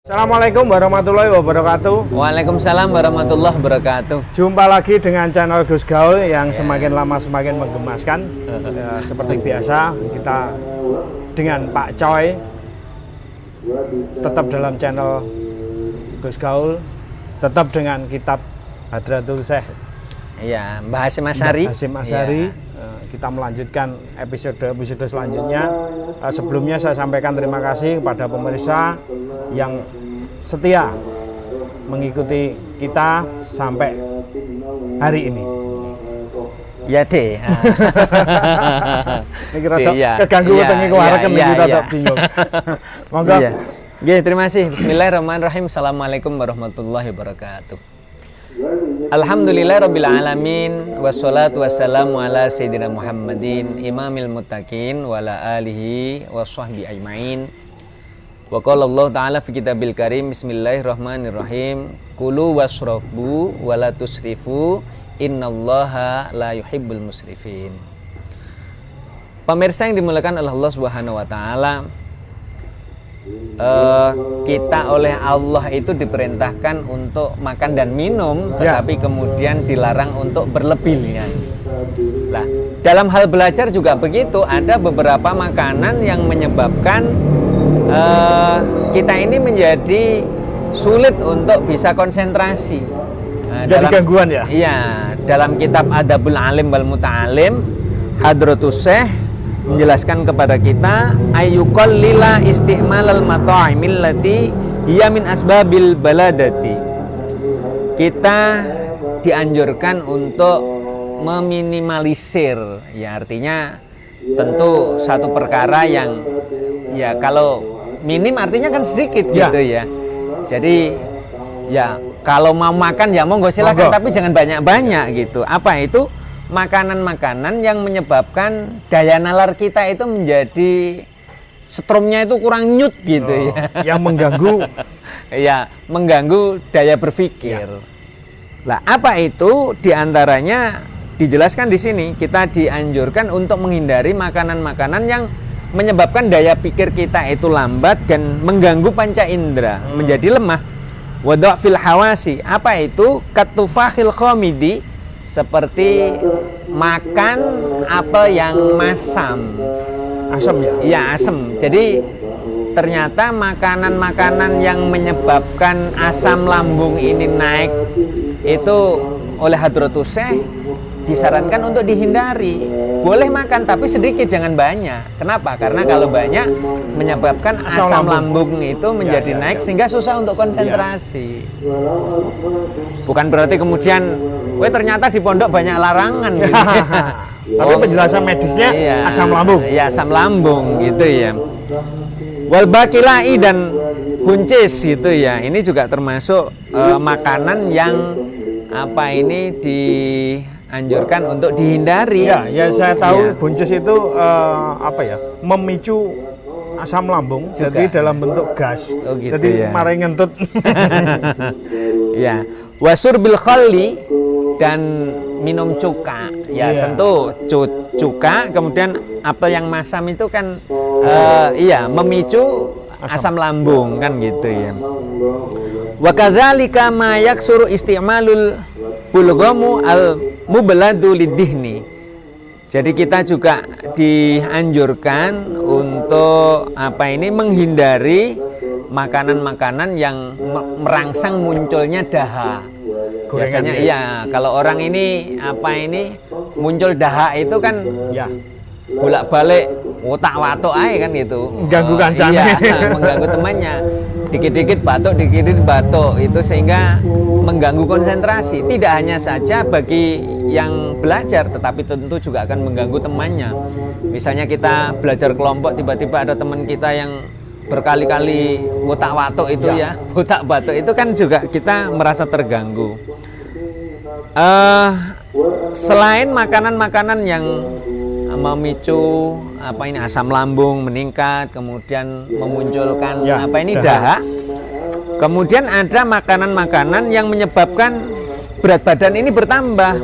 Assalamualaikum warahmatullahi wabarakatuh. Waalaikumsalam warahmatullahi wabarakatuh. Jumpa lagi dengan channel Gus Gaul yang semakin lama semakin menggemaskan. Ya, seperti biasa kita dengan Pak Coy tetap dalam channel Gus Gaul, tetap dengan kitab Hadratul Syekh. Iya, Mbah Hasyim Asy'ari. Hasyim Asy'ari. Kita melanjutkan episode selanjutnya. Sebelumnya saya sampaikan terima kasih kepada pemirsa yang setia mengikuti kita sampai hari ini. Ya deh. Ini kira keganggu tengi keluarga kita tak bingung. Monggo. Iya, terima kasih. Bismillahirrahmanirrahim. Assalamualaikum warahmatullahi wabarakatuh. Alhamdulillahirabbil alamin wassalatu wassalamu ala sayyidina Muhammadin imamil muttaqin wa ala alihi washabbihi ajmain. Wa qala Allah taala fi kitabil karim bismillahirrahmanirrahim kulu washrabu wa la tusrifu innallaha la yuhibbul musrifin. Pemirsa yang dimuliakan oleh Allah Subhanahu wa taala, kita oleh Allah itu diperintahkan untuk makan dan minum, tetapi kemudian dilarang untuk berlebihan. Nah, dalam hal belajar juga begitu, ada beberapa makanan yang menyebabkan kita ini menjadi sulit untuk bisa konsentrasi. Jadi gangguan ya? Iya, dalam kitab Adabul Alim wal Muta'alim, Hadratul Syekh menjelaskan kepada kita ayyuqallila isti'malal mata'imil lati hiya min asbabil baladati. Kita dianjurkan untuk meminimalisir, ya artinya tentu satu perkara yang ya kalau minim artinya kan sedikit gitu ya. Jadi ya kalau mau makan ya monggo silakan, tapi jangan banyak-banyak gitu. Apa itu? Makanan-makanan yang menyebabkan daya nalar kita itu menjadi stromnya itu kurang nyut gitu ya. Yang mengganggu ya, mengganggu daya berpikir. Lah, apa itu? Diantaranya dijelaskan di sini, kita dianjurkan untuk menghindari makanan-makanan yang menyebabkan daya pikir kita itu lambat dan mengganggu panca indera, menjadi lemah. Wa fil hawasi. Apa itu? Katufahil khamidi, seperti makan apa yang masam. Asam ya? Iya, asam. Jadi ternyata makanan-makanan yang menyebabkan asam lambung ini naik itu oleh Hadratus Syekh disarankan untuk dihindari. Boleh makan tapi sedikit, jangan banyak. Kenapa? Karena kalau banyak menyebabkan asam lambung itu menjadi naik sehingga susah untuk konsentrasi. Bukan berarti kemudian ternyata di pondok banyak larangan gitu. Tapi penjelasan medisnya asam lambung. Iya, asam lambung gitu ya. Wal bakilai dan buncis gitu ya. Ini juga termasuk makanan yang dianjurkan untuk dihindari. Ya saya tahu buncis itu memicu asam lambung juga. Jadi dalam bentuk gas. Gitu, jadi mari ngentut. Ya, wasur bil khalli dan minum cuka. Ya, tentu cuka, kemudian apel yang masam itu kan memicu asam lambung kan gitu ya. Wa kadzalika ma yaksuru isti'malul bulghamu al mubladu lidihni. Jadi kita juga dianjurkan untuk menghindari makanan-makanan yang merangsang munculnya dahak. Biasanya kalau orang ini muncul dahak itu kan bolak-balik otak-watuk aja kan gitu. Mengganggu kancane. Mengganggu temannya. Dikit-dikit batuk itu sehingga mengganggu konsentrasi. Tidak hanya saja bagi yang belajar, tetapi tentu juga akan mengganggu temannya. Misalnya kita belajar kelompok, tiba-tiba ada teman kita yang berkali-kali otak-watuk itu otak batuk itu kan juga kita merasa terganggu. Selain makanan-makanan yang memicu asam lambung meningkat, kemudian memunculkan dahak. Kemudian ada makanan-makanan yang menyebabkan berat badan ini bertambah.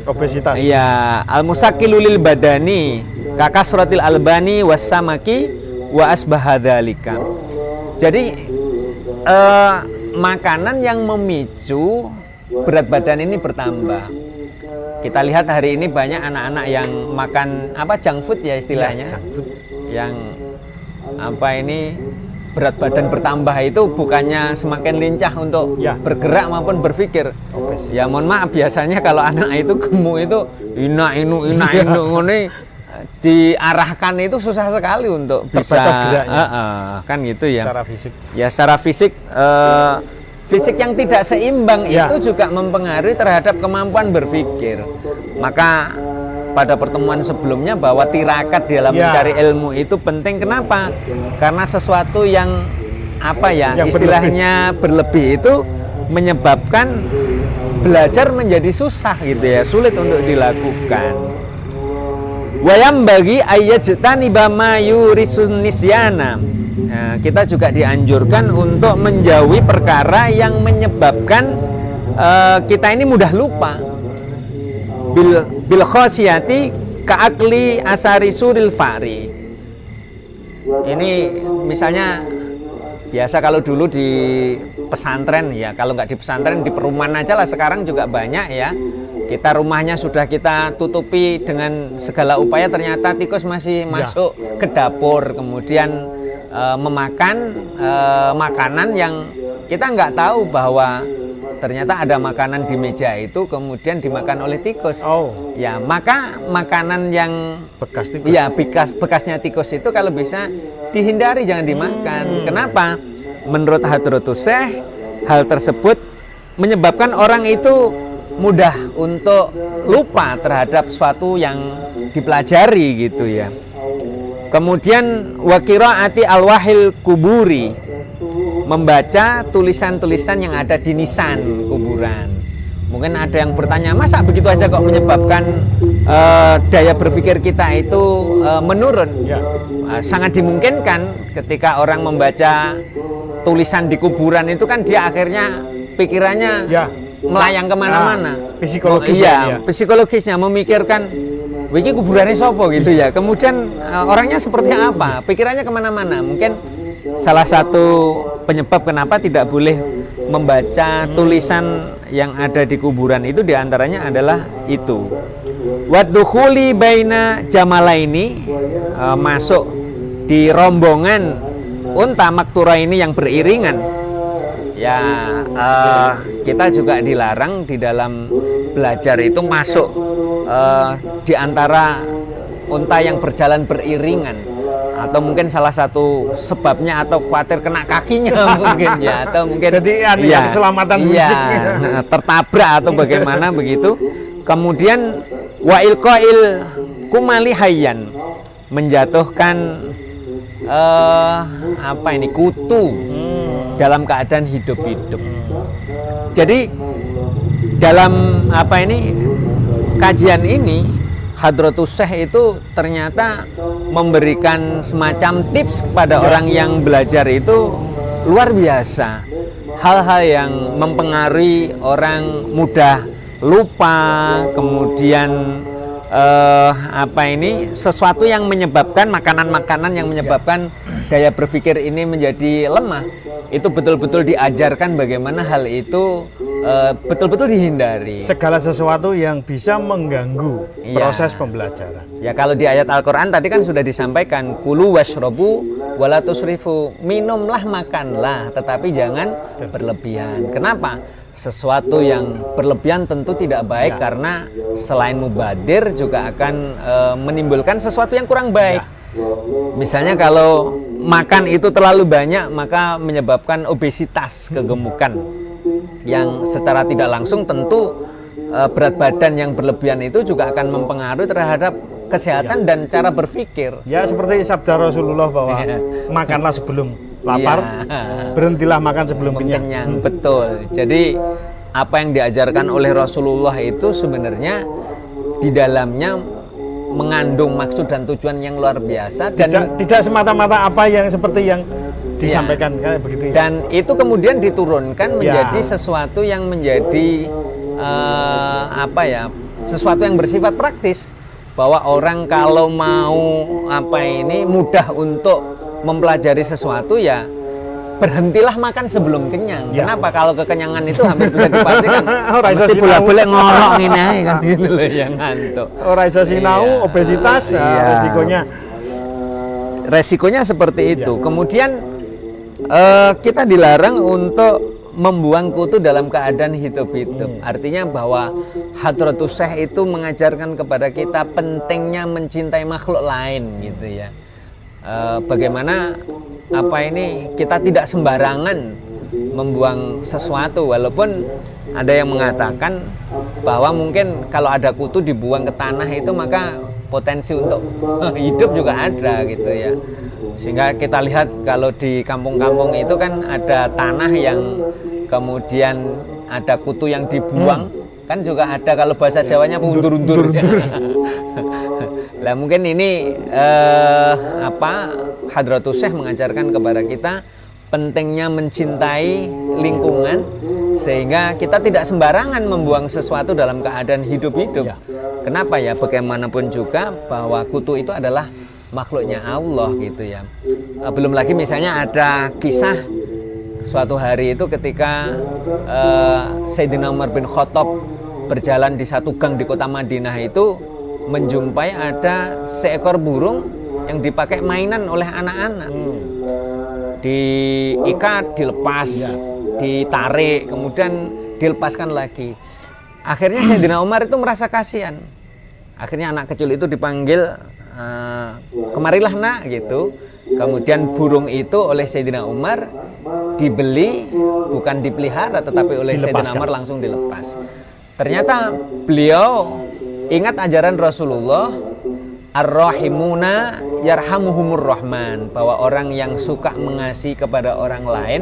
Obesitas. Iya, al-musaqqilul badani, kakasratil albani wasamaki wa asbahadzalika. Jadi makanan yang memicu berat badan ini bertambah. Kita lihat hari ini banyak anak-anak yang makan apa junk food ya istilahnya, yang apa ini berat badan bertambah itu bukannya semakin lincah untuk bergerak maupun berpikir. Ya mohon maaf, biasanya kalau anak itu gemuk itu ina inu ngene diarahkan itu susah sekali untuk bisa kan gitu ya. Secara fisik. Ya secara fisik fisik yang tidak seimbang itu juga mempengaruhi terhadap kemampuan berpikir. Maka pada pertemuan sebelumnya bahwa tirakat dalam mencari ilmu itu penting. Kenapa? Karena sesuatu yang apa ya yang istilahnya berlebih itu menyebabkan belajar menjadi susah gitu ya, sulit untuk dilakukan. Wayam bagi ayajtani bama yurisun nisyana. Nah, kita juga dianjurkan untuk menjauhi perkara yang menyebabkan kita ini mudah lupa. Bil khosiyati ka'akli asari suril fari. Ini misalnya biasa kalau dulu di pesantren ya, kalau nggak di pesantren di perumahan aja lah sekarang juga banyak ya. Kita rumahnya sudah kita tutupi dengan segala upaya, ternyata tikus masih masuk ke dapur, kemudian memakan makanan yang kita nggak tahu bahwa ternyata ada makanan di meja itu kemudian dimakan oleh tikus. Ya, maka makanan yang bekas tikus. Ya, bekasnya tikus itu kalau bisa dihindari, jangan dimakan. Kenapa? Menurut Hadratus Syekh, hal tersebut menyebabkan orang itu mudah untuk lupa terhadap sesuatu yang dipelajari gitu ya. Kemudian wa qiraati alwahil kuburi, membaca tulisan-tulisan yang ada di nisan kuburan. Mungkin ada yang bertanya, masa begitu aja kok menyebabkan daya berpikir kita itu menurun? Sangat dimungkinkan ketika orang membaca tulisan di kuburan itu kan dia akhirnya pikirannya melayang kemana-mana. Psikologisnya, psikologisnya memikirkan, wiki kuburannya sopo gitu ya. Kemudian orangnya seperti apa? Pikirannya kemana-mana. Mungkin salah satu penyebab kenapa tidak boleh membaca tulisan yang ada di kuburan itu diantaranya adalah itu. Waddukhuli baina jamalaini, masuk di rombongan unta maktura ini yang beriringan. Ya, kita juga dilarang di dalam belajar itu masuk di antara unta yang berjalan beriringan. Atau mungkin salah satu sebabnya atau khawatir kena kakinya mungkin ya, atau mungkin jadi keselamatan fisiknya tertabrak atau bagaimana begitu. Kemudian wa ilqail kumali hayyan, menjatuhkan apa ini kutu dalam keadaan hidup-hidup. Jadi dalam apa ini kajian ini Hadratus Syekh itu ternyata memberikan semacam tips kepada orang yang belajar itu luar biasa. Hal-hal yang mempengaruhi orang mudah lupa, kemudian apa ini sesuatu yang menyebabkan makanan-makanan yang menyebabkan daya berpikir ini menjadi lemah. Itu betul-betul diajarkan bagaimana hal itu betul-betul dihindari. Segala sesuatu yang bisa mengganggu proses pembelajaran. Ya, kalau di ayat Al-Quran tadi kan sudah disampaikan, kulu washrobu wala tusrifu, minumlah makanlah tetapi jangan berlebihan. Kenapa? Sesuatu yang berlebihan tentu tidak baik karena selain mubadir juga akan menimbulkan sesuatu yang kurang baik. Misalnya kalau makan itu terlalu banyak maka menyebabkan obesitas, kegemukan yang secara tidak langsung tentu berat badan yang berlebihan itu juga akan mempengaruhi terhadap kesehatan dan cara berpikir. Ya, seperti sabda Rasulullah bahwa makanlah sebelum lapar, berhentilah makan sebelum kenyang. Betul. Jadi apa yang diajarkan oleh Rasulullah itu sebenarnya di dalamnya mengandung maksud dan tujuan yang luar biasa dan tidak semata-mata apa yang seperti yang disampaikan kayak begitu. Dan itu kemudian diturunkan menjadi sesuatu yang menjadi apa ya? Sesuatu yang bersifat praktis, bahwa orang kalau mau apa ini mudah untuk mempelajari sesuatu ya berhentilah makan sebelum kenyang. Ya. Kenapa? Kalau kekenyangan itu hampir bisa dipastikan Ora iso mesti sinau. bolak-balik ngorok ini ae kan gitu loh yang ngantuk. Ora iso sinau, Iya. obesitas, Iya. resikonya. Resikonya seperti itu. Iya. Kemudian kita dilarang untuk membuang kutu dalam keadaan hidup-hidup. Artinya bahwa Hadratus Syekh itu mengajarkan kepada kita pentingnya mencintai makhluk lain gitu ya. Bagaimana kita tidak sembarangan membuang sesuatu, walaupun ada yang mengatakan bahwa mungkin kalau ada kutu dibuang ke tanah itu maka potensi untuk hidup juga ada gitu ya. Sehingga kita lihat kalau di kampung-kampung itu kan ada tanah yang kemudian ada kutu yang dibuang, kan juga ada kalau bahasa Jawanya undur-undur. Lah mungkin ini Hadratus Syekh mengajarkan kepada kita pentingnya mencintai lingkungan sehingga kita tidak sembarangan membuang sesuatu dalam keadaan hidup-hidup. Ya. Kenapa ya? Bagaimanapun juga bahwa kutu itu adalah makhluknya Allah gitu ya. Belum lagi misalnya ada kisah suatu hari itu ketika Sayyidina Umar bin Khattab berjalan di satu gang di kota Madinah itu menjumpai ada seekor burung yang dipakai mainan oleh anak-anak. Diikat, dilepas, ditarik, kemudian dilepaskan lagi. Akhirnya Sayyidina Umar itu merasa kasihan. Akhirnya anak kecil itu dipanggil, kemarilah nak gitu. Kemudian burung itu oleh Sayyidina Umar dibeli, bukan dipelihara tetapi oleh Sayyidina Umar langsung dilepas. Ternyata beliau ingat ajaran Rasulullah, Ar-Rahimuna yarhamuhumur Rahman, bahwa orang yang suka mengasihi kepada orang lain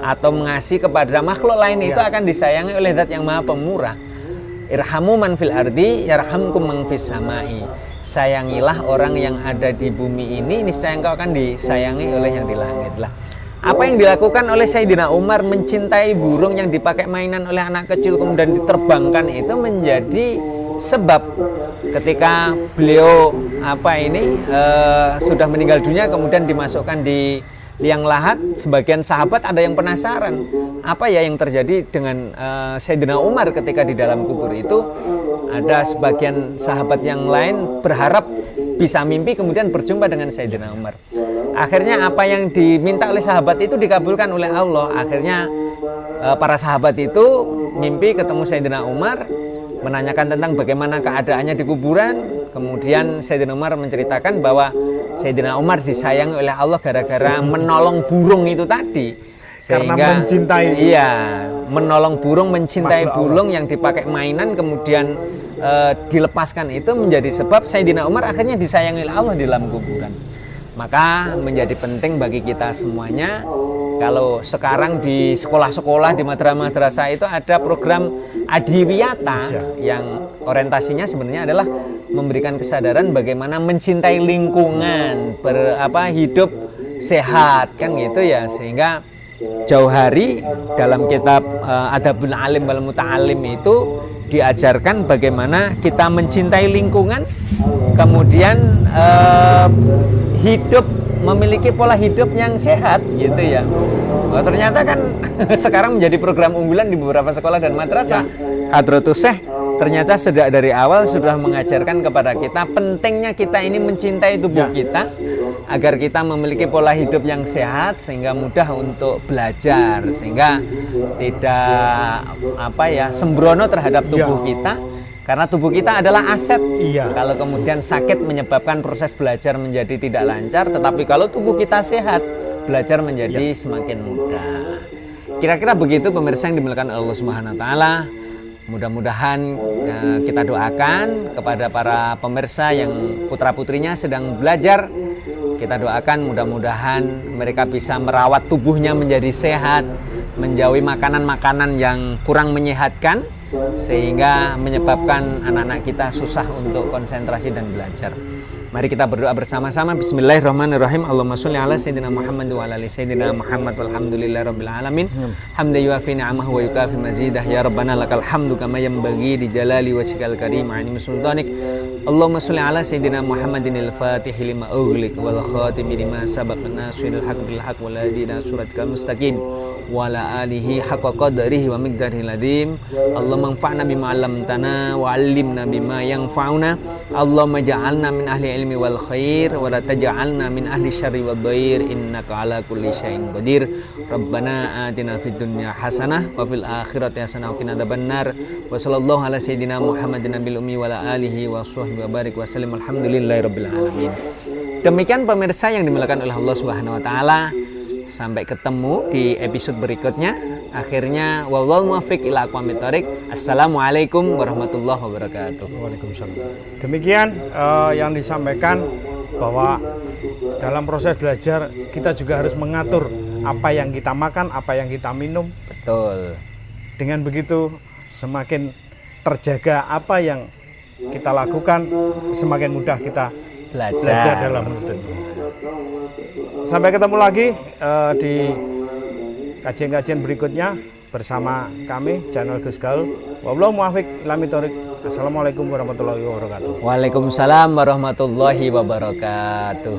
atau mengasihi kepada makhluk lain itu akan disayangi oleh Zat yang Maha Pemurah. Irhamu man fil ardi yarhamkum man fis samai. Sayangilah orang yang ada di bumi ini, niscaya engkau akan disayangi oleh yang di langit lah. Apa yang dilakukan oleh Sayyidina Umar mencintai burung yang dipakai mainan oleh anak kecil kemudian diterbangkan itu menjadi sebab ketika beliau sudah meninggal dunia kemudian dimasukkan di liang lahat, sebagian sahabat ada yang penasaran apa ya yang terjadi dengan Sayyidina Umar ketika di dalam kubur itu. Ada sebagian sahabat yang lain berharap bisa mimpi kemudian berjumpa dengan Sayyidina Umar. Akhirnya apa yang diminta oleh sahabat itu dikabulkan oleh Allah. Akhirnya para sahabat itu mimpi ketemu Sayyidina Umar, menanyakan tentang bagaimana keadaannya di kuburan. Kemudian Sayyidina Umar menceritakan bahwa Sayyidina Umar disayangi oleh Allah gara-gara menolong burung itu tadi. Sehingga, karena mencintai. Iya, menolong burung, mencintai burung yang dipakai mainan kemudian dilepaskan itu menjadi sebab Sayyidina Umar akhirnya disayangi oleh Allah di dalam kuburan. Maka menjadi penting bagi kita semuanya, kalau sekarang di sekolah-sekolah, di madrasah-madrasah itu ada program Adiwiyata yang orientasinya sebenarnya adalah memberikan kesadaran bagaimana mencintai lingkungan, hidup sehat kan gitu ya. Sehingga Jauhari dalam kitab Adabul Alim wal Muta'alim itu diajarkan bagaimana kita mencintai lingkungan, kemudian memiliki pola hidup yang sehat gitu ya. Ternyata kan sekarang menjadi program unggulan di beberapa sekolah dan madrasah. Hadratus Syekh ternyata sejak dari awal sudah mengajarkan kepada kita pentingnya kita ini mencintai tubuh kita agar kita memiliki pola hidup yang sehat sehingga mudah untuk belajar, sehingga tidak sembrono terhadap tubuh kita. Karena tubuh kita adalah aset. Kalau kemudian sakit menyebabkan proses belajar menjadi tidak lancar, tetapi kalau tubuh kita sehat, belajar menjadi semakin mudah. Kira-kira begitu pemirsa yang dimuliakan Allah Subhanahu wa taala. Mudah-mudahan kita doakan kepada para pemirsa yang putra-putrinya sedang belajar. Kita doakan mudah-mudahan mereka bisa merawat tubuhnya menjadi sehat, menjauhi makanan-makanan yang kurang menyehatkan. sehingga menyebabkan anak-anak kita susah untuk konsentrasi dan belajar. Mari kita berdoa bersama-sama. Bismillahirrahmanirrahim. Allahumma sholli ala sayyidina Muhammad wa ala ali sayyidina Muhammad walhamdulillahirabbil alamin. Hamdan yuafi ni'amahu wa yukafi mazidah. Ya rabbana lakal hamdu kama yanbaghi li jalali wajhikal karim wa 'azimi sultanik. Allahumma sholli ala sayyidina Muhammadinil fatih lima ughliq wal khatimi lima sabaq nasiril haqq bil haqq wal hadi ila siratal mustaqim wa ala alihi haqqa qadrihi wa miqdarihil adzim. Allahumma anfa'na bima 'allamtana wa 'allimna bima yanfa'una. Allahumma ja'alna min ahli ilmi wal khair wa la taj'alna min ahli syarri wad dhair innaka ala kulli syai'in qadir. Rabbana atina fid dunya hasanah wa fil akhirati hasanah wa qina adzabannar. Wa sallallahu ala sayyidina Muhammadin nabil ummi wa ala alihi wa sahbihi wa barik wa sallim alhamdulillahirabbil alamin. Demikian pemirsa yang dimuliakan oleh Allah Subhanahu wa taala. Sampai ketemu di episode berikutnya. Akhirnya wallahul muwaffiq ila aqwamit thoriq. Assalamualaikum warahmatullahi wabarakatuh. Waalaikumsalam. Demikian yang disampaikan, bahwa dalam proses belajar kita juga harus mengatur apa yang kita makan, apa yang kita minum. Betul. Dengan begitu semakin terjaga apa yang kita lakukan, semakin mudah kita belajar dalam menuntut. Sampai ketemu lagi di kajian-kajian berikutnya bersama kami channel Gus Gaul. Wallahul muwaffiq ila aqwamit thoriq. Assalamualaikum warahmatullahi wabarakatuh. Waalaikumsalam warahmatullahi wabarakatuh.